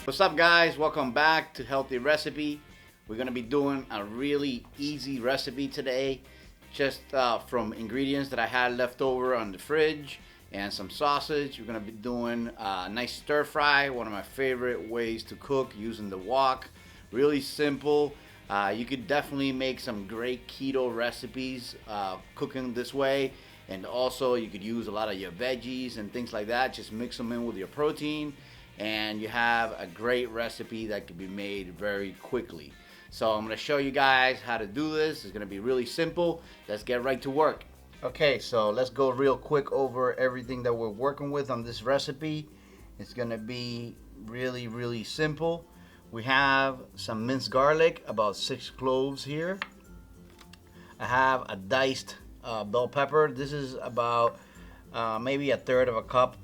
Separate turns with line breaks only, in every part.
What's up, guys? Welcome back to Healthy Recipe. We're gonna be doing a really easy recipe today, just from ingredients that I had left over on the fridge and some sausage. We're gonna be doing a nice stir fry, one of my favorite ways to cook using the wok. Really simple. You could definitely make some great keto recipes cooking this way. And also, you could use a lot of your veggies and things like that. Just mix them in with your protein, and you have a great recipe that can be made very quickly. So I'm going to show you guys how to do this. It's going to be really simple. Let's get right to work. Okay, so let's go real quick over everything that we're working with on this recipe. It's going to be really simple. We have some minced garlic, about 6 cloves here. I have a diced bell pepper. This is about maybe a third of a cup,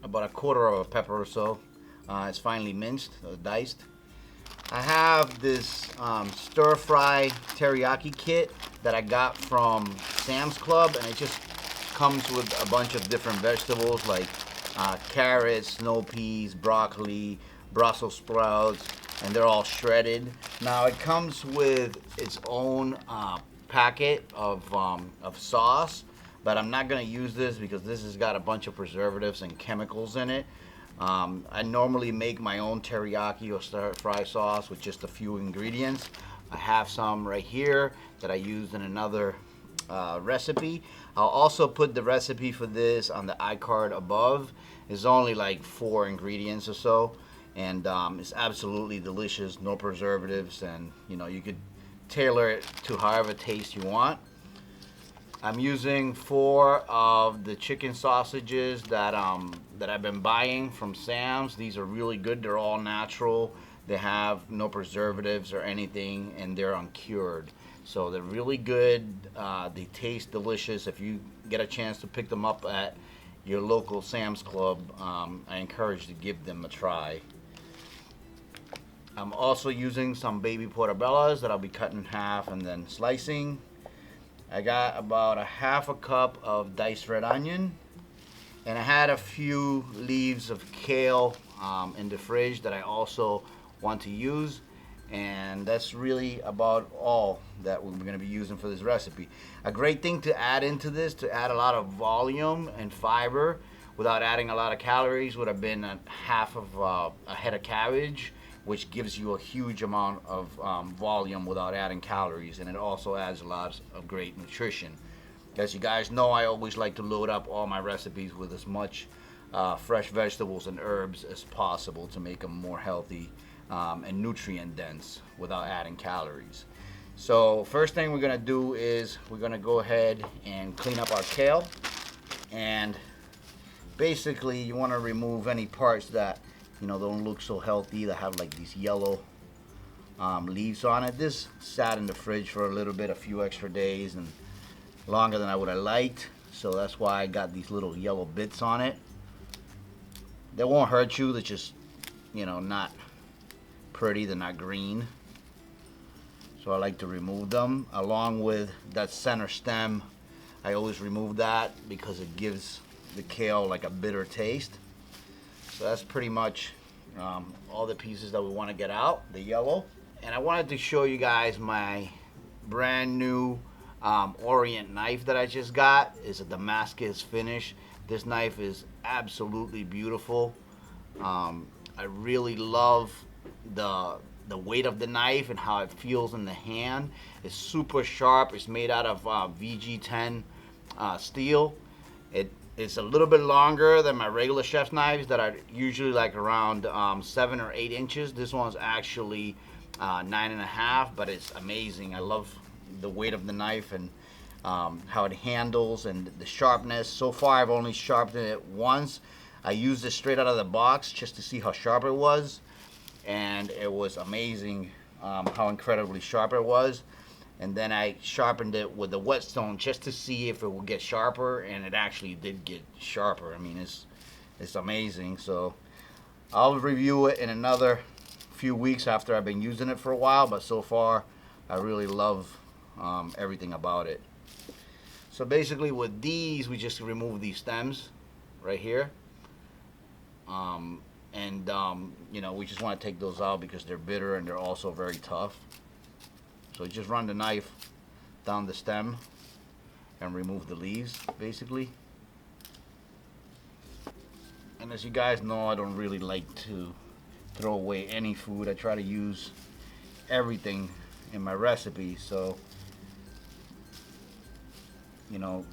about a quarter of a pepper or so. It's finely minced, diced. I have this stir fry teriyaki kit that I got from Sam's Club, and it just comes with a bunch of different vegetables like carrots, snow peas, broccoli, Brussels sprouts, and they're all shredded. Now it comes with its own packet of sauce, but I'm not going to use this because this has got a bunch of preservatives and chemicals in it. I normally make my own teriyaki or stir fry sauce with just a few ingredients. I have some right here that I used in another recipe. I'll also put the recipe for this on the iCard above. It's only like 4 ingredients or so, and it's absolutely delicious, no preservatives, and you could tailor it to however taste you want. I'm using 4 of the chicken sausages that I've been buying from Sam's. These are really good. They're all natural. They have no preservatives or anything, and they're uncured. So they're really good. They taste delicious. If you get a chance to pick them up at your local Sam's Club, I encourage you to give them a try. I'm also using some baby portobellos that I'll be cutting in half and then slicing. I got about a half a cup of diced red onion, and I had a few leaves of kale in the fridge that I also want to use, and that's really about all that we're going to be using for this recipe. A great thing to add into this, to add a lot of volume and fiber without adding a lot of calories, would have been a half of a head of cabbage, which gives you a huge amount of volume without adding calories, and it also adds a lot of great nutrition. As you guys know, I always like to load up all my recipes with as much fresh vegetables and herbs as possible to make them more healthy and nutrient dense without adding calories. So first thing we're gonna do is we're gonna go ahead and clean up our kale, and basically you want to remove any parts that don't look so healthy, that have like these yellow leaves on it. This sat in the fridge for a little bit, a few extra days, and longer than I would have liked, so that's why I got these little yellow bits on it. They won't hurt you. They're just not pretty. They're not green, so I like to remove them. Along with that center stem, I always remove that because it gives the kale like a bitter taste. So that's pretty much all the pieces that we want to get out, the yellow. And I wanted to show you guys my brand new Orient knife that I just got. It's a Damascus finish. This knife is absolutely beautiful. I really love the weight of the knife and how it feels in the hand. It's super sharp. It's made out of Veggie 10 steel. It's a little bit longer than my regular chef's knives that are usually like around 7 or 8 inches. This one's actually 9.5, but it's amazing. I love the weight of the knife and how it handles and the sharpness. So far I've only sharpened it once. I used it straight out of the box just to see how sharp it was, and it was amazing how incredibly sharp it was. And then I sharpened it with the whetstone just to see if it would get sharper, and it actually did get sharper. I mean, it's amazing. So I'll review it in another few weeks after I've been using it for a while, but so far I really love everything about it. So basically with these, we just remove these stems right here. and you know, we just want to take those out because they're bitter and they're also very tough. So just run the knife down the stem and remove the leaves, basically. And as you guys know, I don't really like to throw away any food. I try to use everything in my recipe. So, you know,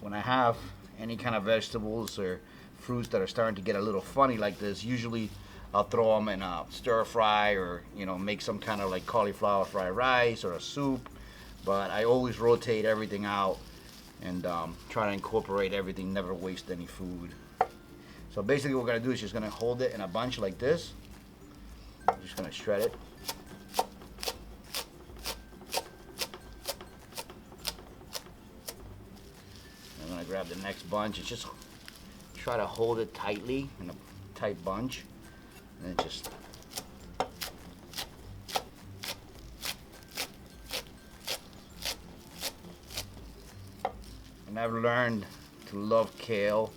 when I have any kind of vegetables or fruits that are starting to get a little funny like this, usually I'll throw them in a stir fry, or, you know, make some kind of like cauliflower fried rice or a soup. But I always rotate everything out and try to incorporate everything, never waste any food. So basically what we're going to do is just going to hold it in a bunch like this. I'm just going to shred it. I'm going to grab the next bunch and just try to hold it tightly in a tight bunch. And then just and I've learned to love kale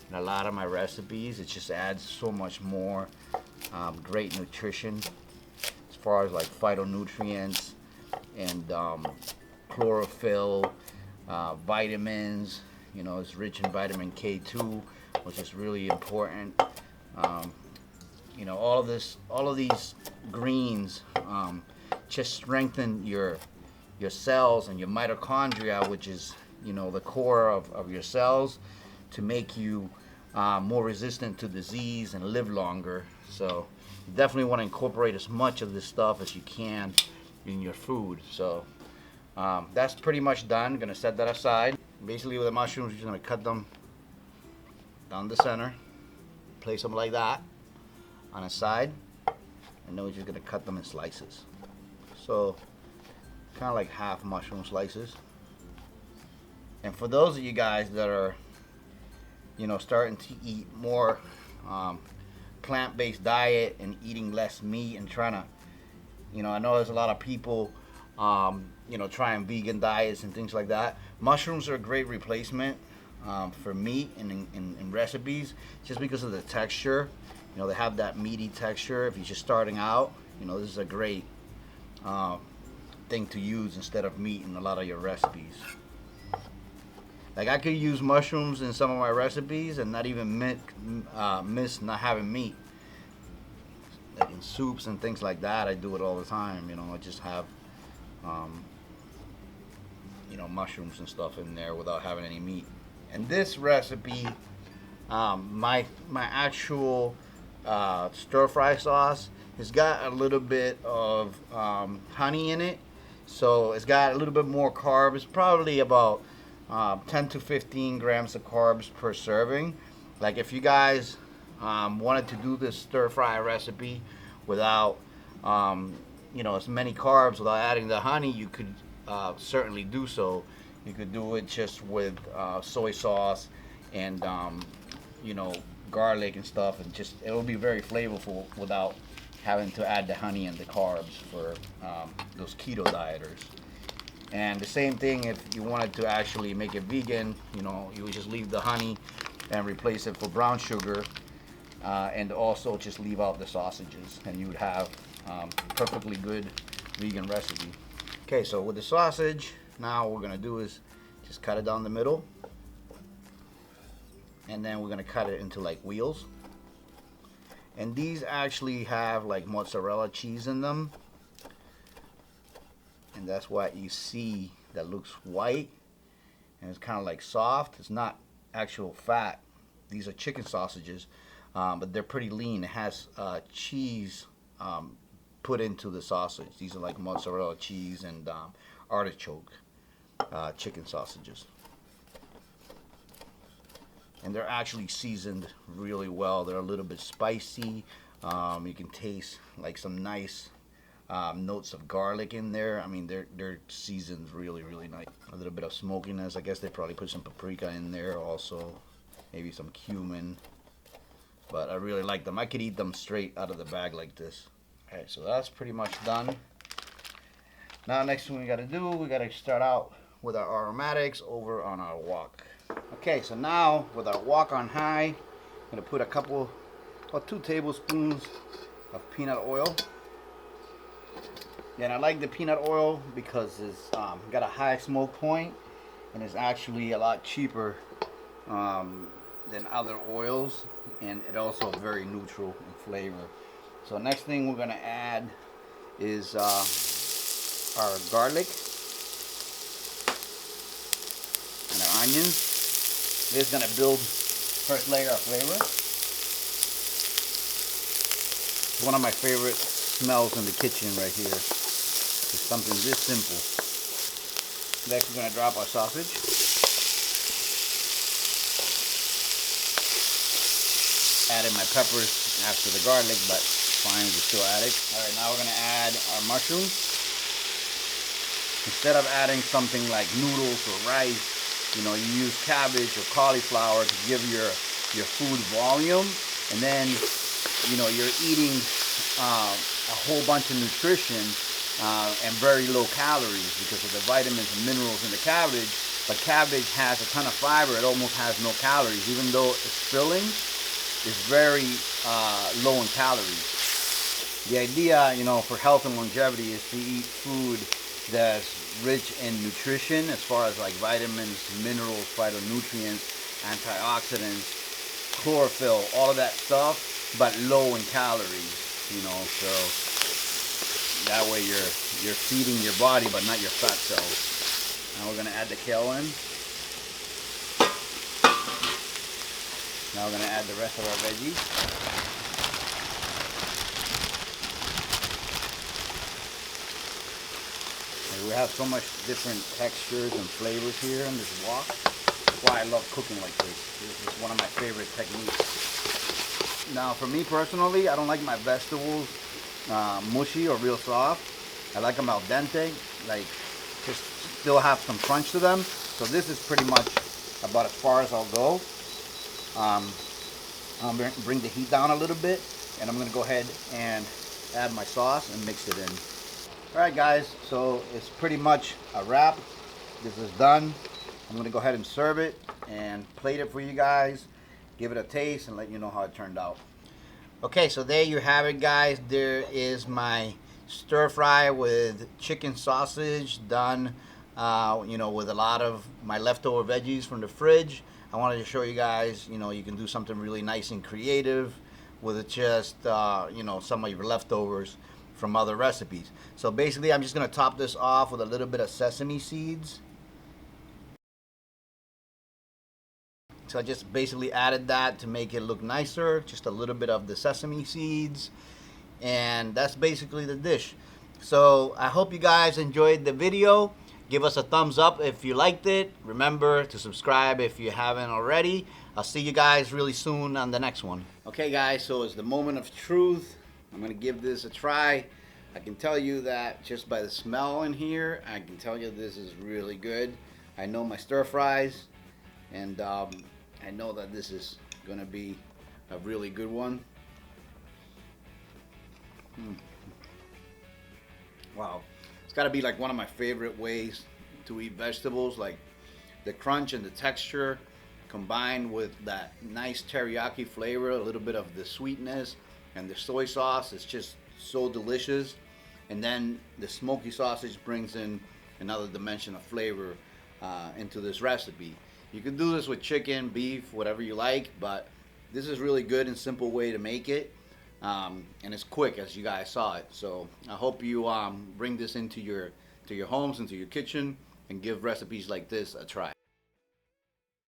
in a lot of my recipes. It just adds so much more great nutrition as far as like phytonutrients and chlorophyll, vitamins. You know, it's rich in vitamin K2, which is really important. You know, all of these greens just strengthen your cells and your mitochondria, which is, you know, the core of your cells, to make you more resistant to disease and live longer. So you definitely want to incorporate as much of this stuff as you can in your food. So that's pretty much done. I'm gonna set that aside. Basically with the mushrooms, you're just gonna cut them down the center, place them like that on a side, and then we're just gonna cut them in slices. So kind of like half mushroom slices. And for those of you guys that are, you know, starting to eat more plant-based diet and eating less meat and trying to, you know, I know there's a lot of people, you know, trying vegan diets and things like that. Mushrooms are a great replacement for meat in recipes, just because of the texture. You know, they have that meaty texture. If you're just starting out, you know, this is a great thing to use instead of meat in a lot of your recipes. Like, I could use mushrooms in some of my recipes and not even miss not having meat. Like in soups and things like that, I do it all the time. You know, I just have, you know, mushrooms and stuff in there without having any meat. And this recipe, my actual stir fry sauce has got a little bit of honey in it, so it's got a little bit more carbs, probably about 10 to 15 grams of carbs per serving. Like, if you guys wanted to do this stir fry recipe without you know, as many carbs, without adding the honey, you could certainly do so. You could do it just with soy sauce and you know, garlic and stuff, and just it'll be very flavorful without having to add the honey and the carbs for those keto dieters. And the same thing if you wanted to actually make it vegan, you know, you would just leave the honey and replace it for brown sugar, and also just leave out the sausages, and you would have perfectly good vegan recipe. Okay, so with the sausage, now what we're gonna do is just cut it down the middle, and then we're gonna cut it into like wheels. And these actually have like mozzarella cheese in them, and that's why you see that looks white and it's kind of like soft. It's not actual fat. These are chicken sausages, but they're pretty lean. It has cheese put into the sausage. These are like mozzarella cheese and artichoke chicken sausages. And they're actually seasoned really well. They're a little bit spicy. You can taste like some nice notes of garlic in there. I mean, they're seasoned really, really nice. A little bit of smokiness. I guess they probably put some paprika in there also, maybe some cumin. But I really like them. I could eat them straight out of the bag like this. All right, so that's pretty much done. Now, next thing we gotta do, we gotta start out with our aromatics over on our wok. Okay, so now with our wok on high, I'm gonna put a couple about 2 tablespoons of peanut oil. And I like the peanut oil because it's got a high smoke point and it's actually a lot cheaper than other oils, and it also very neutral in flavor. So next thing we're gonna add is our garlic and our onions. This is gonna build first layer of flavor. It's one of my favorite smells in the kitchen right here. It's something this simple. Next we're gonna drop our sausage. Added my peppers after the garlic, but fine, we still add it. Alright, now we're gonna add our mushrooms. Instead of adding something like noodles or rice, you know, you use cabbage or cauliflower to give your food volume, and then, you know, you're eating a whole bunch of nutrition and very low calories because of the vitamins and minerals in the cabbage. But cabbage has a ton of fiber. It almost has no calories, even though it's filling. Is very low in calories. The idea, you know, for health and longevity is to eat food that's rich in nutrition as far as like vitamins, minerals, phytonutrients, antioxidants, chlorophyll, all of that stuff, but low in calories, you know, so that way you're feeding your body but not your fat cells. Now we're gonna add the kale in. Now we're going to add the rest of our veggies. And we have so much different textures and flavors here in this wok. That's why I love cooking like this. This is one of my favorite techniques. Now for me personally, I don't like my vegetables mushy or real soft. I like them al dente, like just still have some crunch to them. So this is pretty much about as far as I'll go. I'll bring the heat down a little bit, and I'm going to go ahead and add my sauce and mix it in. Alright guys, so it's pretty much a wrap. This is done. I'm going to go ahead and serve it and plate it for you guys, give it a taste, and let you know how it turned out. Okay, so there you have it guys. There is my stir fry with chicken sausage done, you know, with a lot of my leftover veggies from the fridge. I wanted to show you guys, you know, you can do something really nice and creative with just, you know, some of your leftovers from other recipes. So basically, I'm just going to top this off with a little bit of sesame seeds. So I just basically added that to make it look nicer, just a little bit of the sesame seeds. And that's basically the dish. So I hope you guys enjoyed the video. Give us a thumbs up if you liked it. Remember to subscribe if you haven't already. I'll see you guys really soon on the next one. Okay guys, so it's the moment of truth. I'm gonna give this a try. I can tell you that just by the smell in here, I can tell you this is really good. I know my stir fries, and I know that this is gonna be a really good one. Wow. It's got to be like one of my favorite ways to eat vegetables, like the crunch and the texture combined with that nice teriyaki flavor, a little bit of the sweetness, and the soy sauce. It's just so delicious. And then the smoky sausage brings in another dimension of flavor into this recipe. You can do this with chicken, beef, whatever you like, but this is really good and simple way to make it. And it's quick, as you guys saw it. So I hope you bring this into your homes, into your kitchen, and give recipes like this a try.